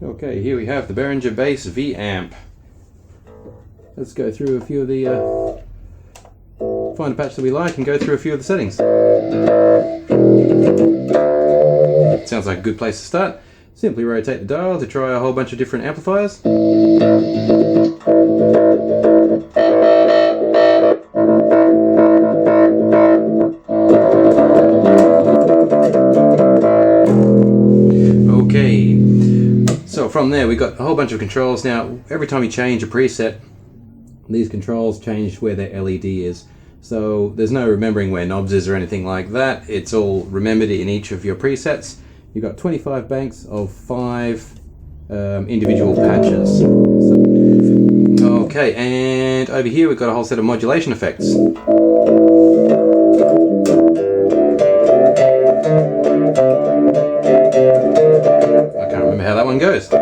Okay, here we have the Behringer Bass V amp. Let's go through a few of the, find a patch that we like and go through a few of the settings. Sounds like a good place to start. Simply rotate the dial to try a whole bunch of different amplifiers. Okay, so from there we got a whole bunch of controls. Now every time you change a preset, these controls change where their LED is. So there's no remembering where knobs is or anything like that. It's all remembered in each of your presets. You've got 25 banks of 5 individual patches. Okay, and over here we've got a whole set of modulation effects. I can't remember how that one goes.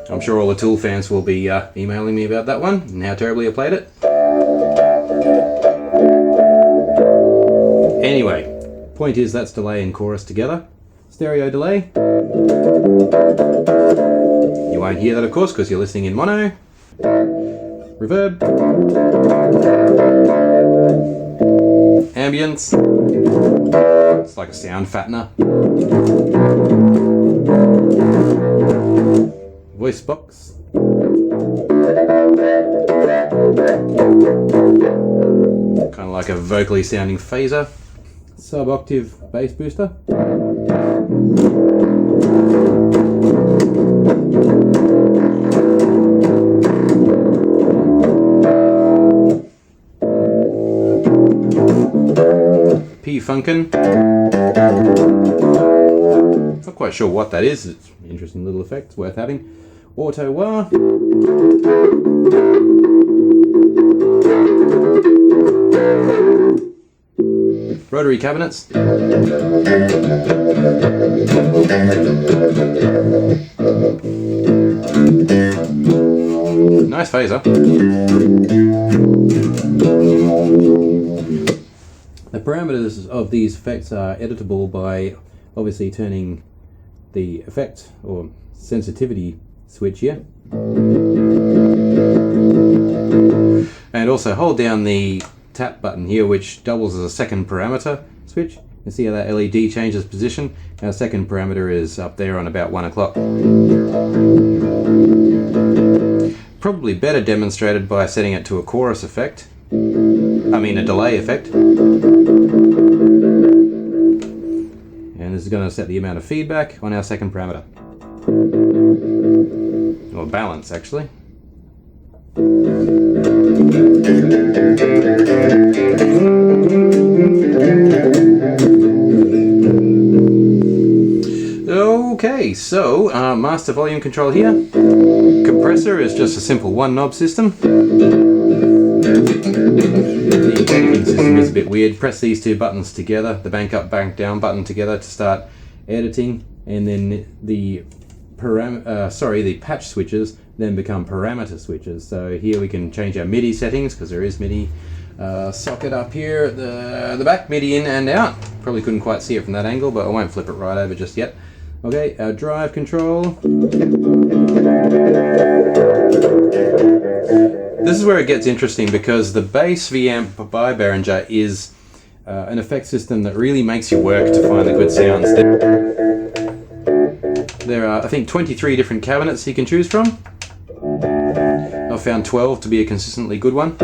I'm sure all the Tool fans will be emailing me about that one and how terribly I played it. Anyway, point is that's delay and chorus together. Stereo delay. You won't hear that, of course, because you're listening in mono. Reverb. Ambience. It's like a sound fattener. Voice box. Kind of like a vocally sounding phaser. Sub-octave bass booster. P-Funkin'. Not quite sure what that is. It's an interesting little effect. It's worth having. Auto wah. Rotary Cabinets. Nice phaser. The parameters of these effects are editable by obviously turning the effect or sensitivity switch here. And also hold down the tap button here, which doubles as a second parameter switch. You see how that LED changes position. Our second parameter is up there on about 1 o'clock. Probably better demonstrated by setting it to a chorus effect. I mean a delay effect. And this is going to set the amount of feedback on our second parameter. Or balance, actually. Okay, so master volume control here. Compressor is just a simple one knob system. The editing system is a bit weird. Press these two buttons together, the bank up, bank down button together to start editing, and then the patch switches then become parameter switches. So here we can change our MIDI settings because there is MIDI socket up here at the back, MIDI in and out. Probably couldn't quite see it from that angle, but I won't flip it right over just yet. Okay, our drive control. This is where it gets interesting because the Bass V amp by Behringer is an effect system that really makes you work to find the good sounds. There are, I think, 23 different cabinets you can choose from. I've found 12 to be a consistently good one.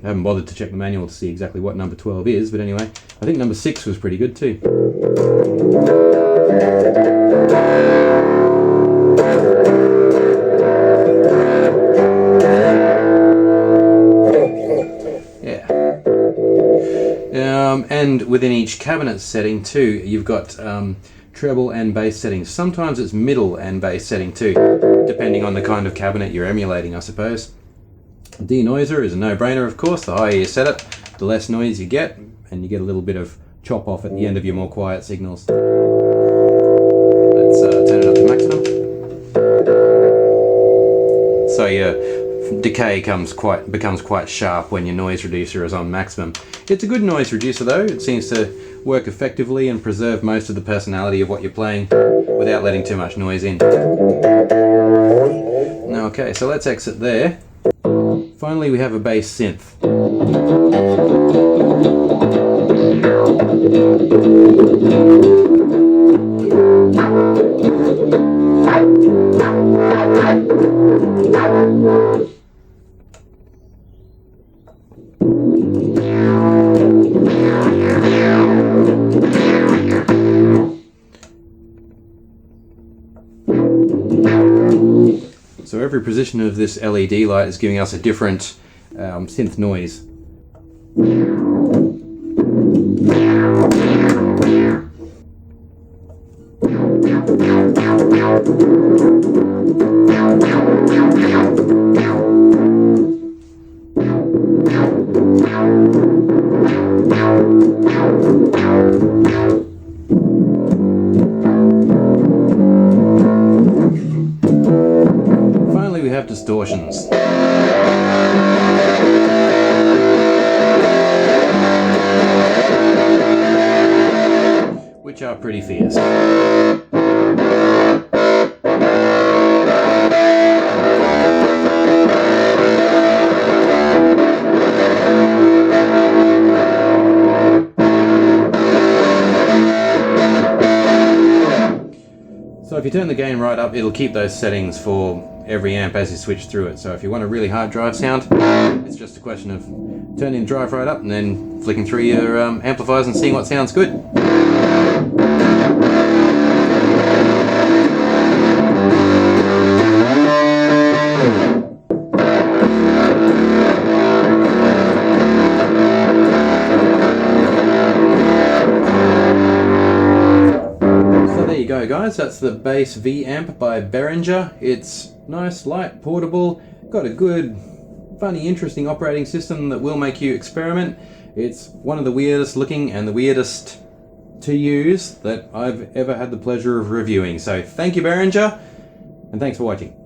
I haven't bothered to check the manual to see exactly what number 12 is, but anyway, I think number 6 was pretty good too. And within each cabinet setting too, you've got treble and bass settings. Sometimes it's middle and bass setting too, depending on the kind of cabinet you're emulating, I suppose. Denoiser is a no-brainer, of course. The higher you set it, the less noise you get, and you get a little bit of chop off at the end of your more quiet signals. Let's turn it up to maximum. So your decay becomes quite sharp when your noise reducer is on maximum. It's a good noise reducer though. It seems to work effectively and preserve most of the personality of what you're playing without letting too much noise in. Okay, so let's exit there. Finally, we have a bass synth. So every position of this LED light is giving us a different synth noise. Finally, we have distortions. Which are pretty fierce. So if you turn the gain right up, it'll keep those settings for every amp as you switch through it. So if you want a really hard drive sound, it's just a question of turning the drive right up and then flicking through your amplifiers and seeing what sounds good. Guys, that's the Bass V amp by Behringer. It's nice, light, portable, got a good, funny, interesting operating system that will make you experiment. It's one of the weirdest looking and the weirdest to use that I've ever had the pleasure of reviewing. So thank you, Behringer, and thanks for watching.